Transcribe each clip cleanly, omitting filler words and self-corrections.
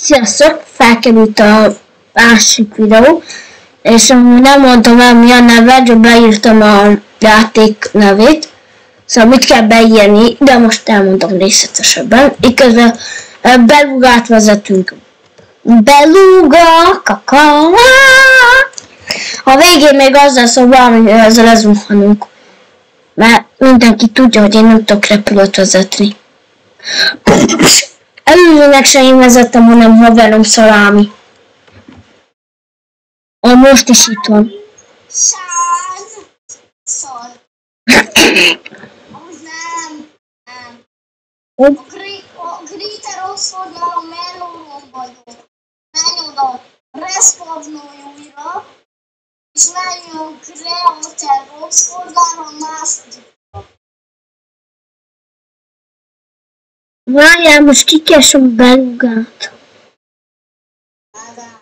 Sziasztok! Felkerült a másik videó, és amúgy nem mondtam el mi a neve, de beírtam a játék nevét. Szóval mit kell beírni, de most elmondom részletesebben. Iközben belugát vezetünk. Beluga, kaka. A végén még azzal szól valami, hogy ezzel lezuhanunk. Mert mindenki tudja, hogy én nem tudok repülőt vezetni. Előzőnek se én vezettem, hanem haverom Szalámi. Most is itt van. Amúgy nem. A Grita Rosszfordnál a Mellóron vagyok. Menj oda, respawnolj újra, és menj a Creator Rosszfordnál a másodikra. Várjál, most kikeresem a belugát. Ádám,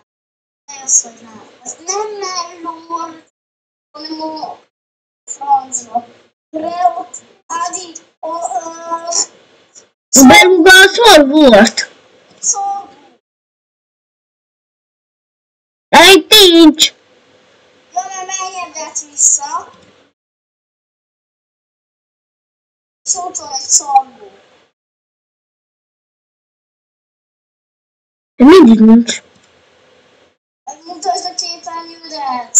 ne azt, hogy nem. Ez nem Mellor, hanem a francia. Creator, Ádi, A beluga az hol volt? Szorú. Egy nincs. Ja, mert menjedet vissza. És ott van egy szarvó. De mindig nincs. Megmutasd a képernyődet.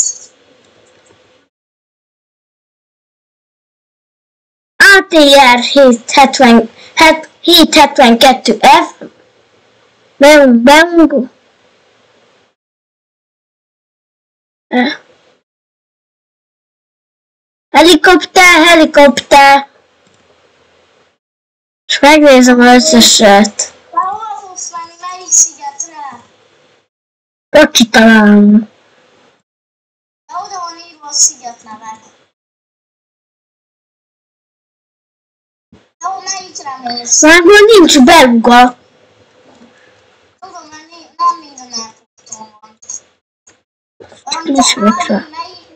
ATR 772F. Beluga. Helikopter. És megnézem az összeset. De hol fogsz menni? Melyik szigetre? Kocsi találom. De oda van írva a sziget neve. De hol melyikre mész? Vágó nincs beluga. Tudom, mert nem minden elpusztól van. Nincs megre.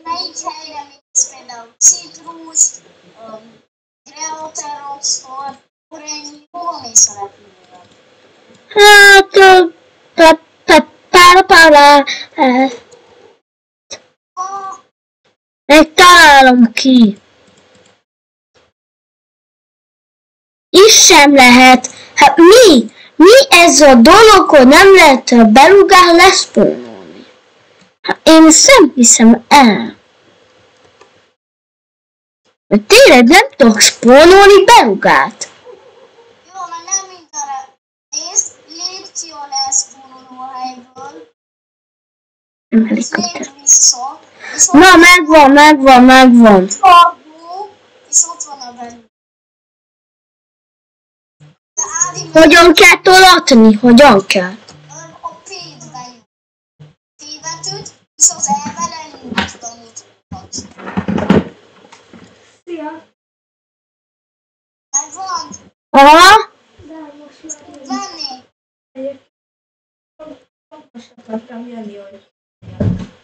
Melyik helyre mész? Például Citrus, Creator Rosszford, akkor ennyi. Hova mész a repülővel? Hát, találom ki. Is sem lehet. Hát mi? Mi ez a dolog, hogy nem lehet a belugán leszpónolni? Hát én ezt nem hiszem el. Mert tényleg nem tudok spónolni belugát. Jó, mert nem mindenre. Nézd, lépj ki a leszpónoló helyből. Nem És helikopter. lépj vissza. És ott Na, megvan. Csapó, és ott van a belül. De Ádi, Hogyan kell tolatni? Hogyan kell? a P-t bejön. P betűt, és az E-vel elindítod, amit tudsz. Szia! Megvan? Aha. De most már Venni. most akartam jönni, hogy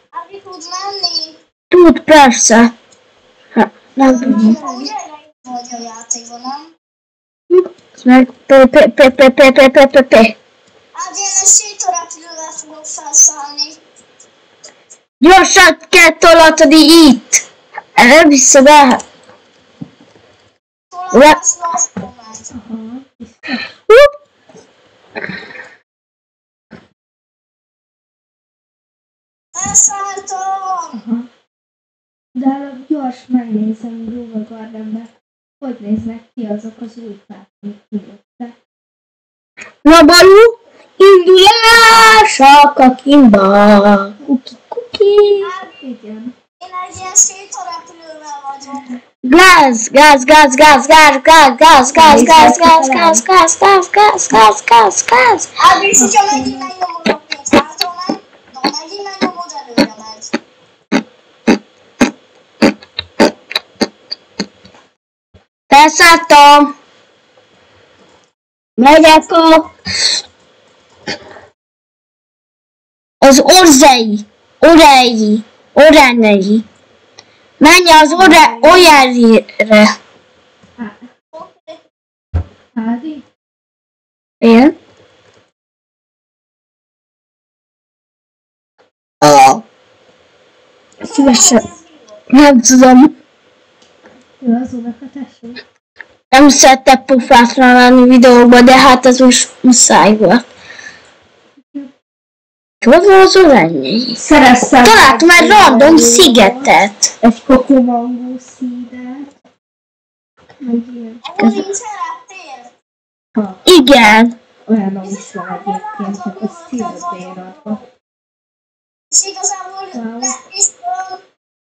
Ádi, tudsz menni? Tud, persze. Hát, nem tudom. Ugye vagy a játékban, nem? Meg Ádi, én egy sétarepülővel fogok felszállni. Gyorsan kell tolatni itt. Nem hiszem el. Tolasz lassan megy. Felszálltam! de gyors megnézem Google Gardenbe, hogy néznek ki azok az új fák, amik kijöttek. Na, Balú, indulás a kakimba. Kuki. Igen. Én egy ilyen sétarepülővel vagyok. Gáz. Ádi, és hogyha megint megnyomod a pénzt, hátra megy, de ha megint megnyomod, előre megy. Felszálltam. Megyek az orányi. Menj az orányire. Oké. Ádi? Igen? Szívesen. Nem tudom. Ő az unokatesó. Nem szerettek pofátlan lenni videókban, de hát ez most muszáj volt. Hol van az ennyi? Szereztem. Találtam egy random szigetet. Egy kokomangó szídet. Meg ilyen. Ebből nincs reptér. Ha, Igen. olyan is van egyébként, csak a szívbératban. És igazából és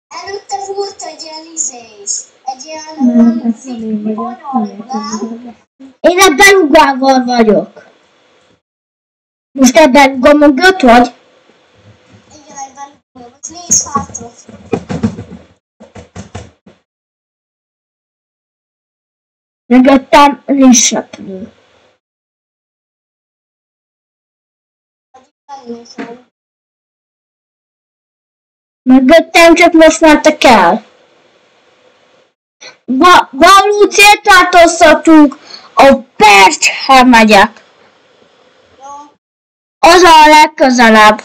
előtte volt egy ilyen is. Egy ilyen... Nem, ez nem én vagyok. Nem értem. Én ebben Ugával vagyok. Most ebben Uga mögött vagy? Igen, egyben volt. Nézd hátra. Mögöttem nincs repülő. Nem nézem. Mögöttem csak most mentek el. Való célt változtatunk a Perchez megyek. Jó. Az a legközelebb.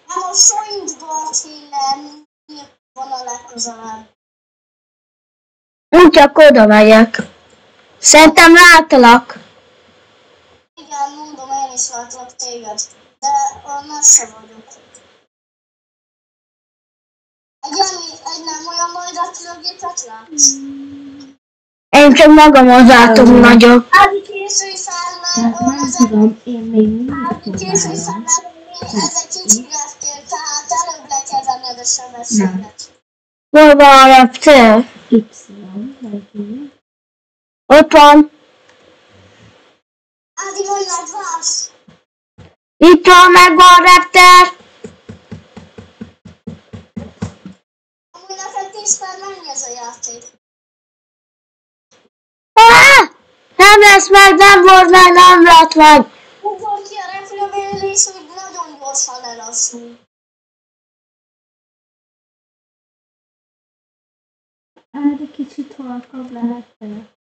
Nem a Soindgarthilen van a legközelebb. Úgy akkor oda megyek. Szerintem látlak. Igen, mondom, én is látlak téged. De messze vagyok. Egy nem olyan nagy repülőgépet látsz? Én csak magamhoz látom nagyobb. Ági készülj fel, mert Hát nem tudom, én még mindig Ági készülj fel, próbálom. mert ez egy kicsi reptér, tehát előbb le kell venned a sebességet. Hol van a reptér? Y, megint. Ott van. Ági, hogy megvársz? Itt van, megvan a reptér. Amúgy neked 10 perc mennyi ez a játék? Nem lesz meg, nem volt meg, nem lett meg. Ugor ki a repülőből, és úgy nagyon gyorsan lelassul. Hát egy kicsit halkabb lehet vele.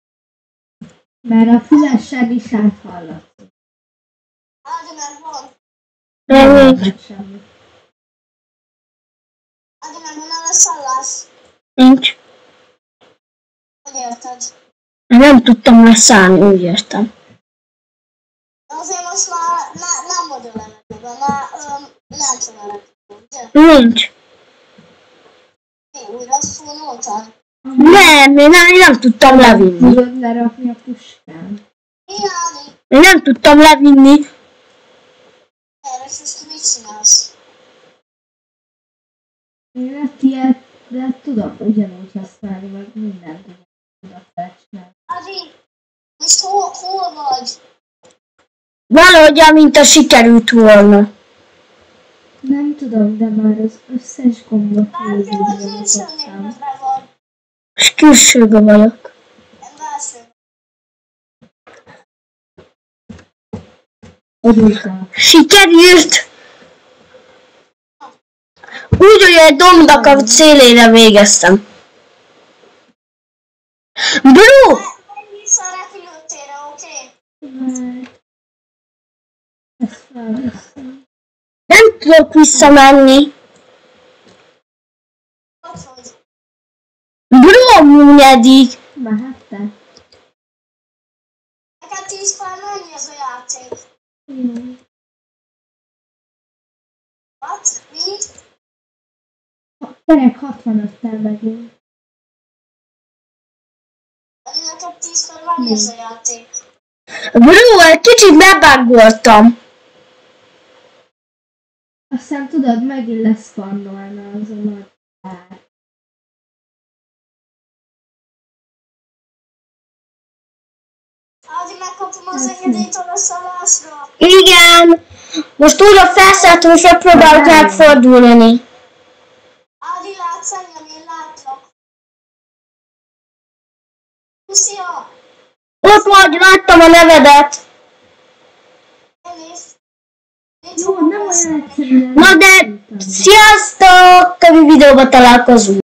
Mert a fülessel is áthallatszik. Ági, megvan. Nem, Meg semmi. Ági, megvan a leszállás. nincs. Hogy érted? Nem tudtam leszállni, úgy értem. Azért most már nem vagy a levegőben, már lent van a repülő, ugye? Nincs. Mi újra szólnoltál? Nem, én nem tudtam levinni. Tudod lerakni a puskán? Mi, Ági? Én nem tudtam levinni. Erre és most mit csinálsz? Én ezt ilyet, de tudom ugyanúgy használni, meg mindent tudok felcsinálni. Ági, most hol vagy? Valahogy, mint a sikerült volna. Nem tudom, de már az összes gombot Bárki vagy végignyomkodtam. külsőnékben van. És külsőben vagyok. Nem belső. Odultam. Sikerült! Úgy, hogy egy dombnak a szélére végeztem. Bro! Menj vissza a repülőtérre, oké? Már... Ezt felveszem. Nem tudok visszamenni. Ott vagy. Bro, munyedik. Mehette? Neked 10 perc mennyi ez a játék? Jó. What? Mi? Gyerek 65-tel megyünk. Ági, neked 10 perc mennyi ez a játék? Bro, egy kicsit bebágoltam. Aztán tudod, megint lesz fannolna az a nagy pár. Ági, megkapom az engedélyt a leszállásra. Igen. Most újra felszálltam, és megpróbálok megfordulni. Ági, látsz engem, én látlak. Szia! Ott vagy, láttam a nevedet. Elnézést. Jó, nem olyan egyszerű. Na de, sziasztok! Többi videóban találkozunk.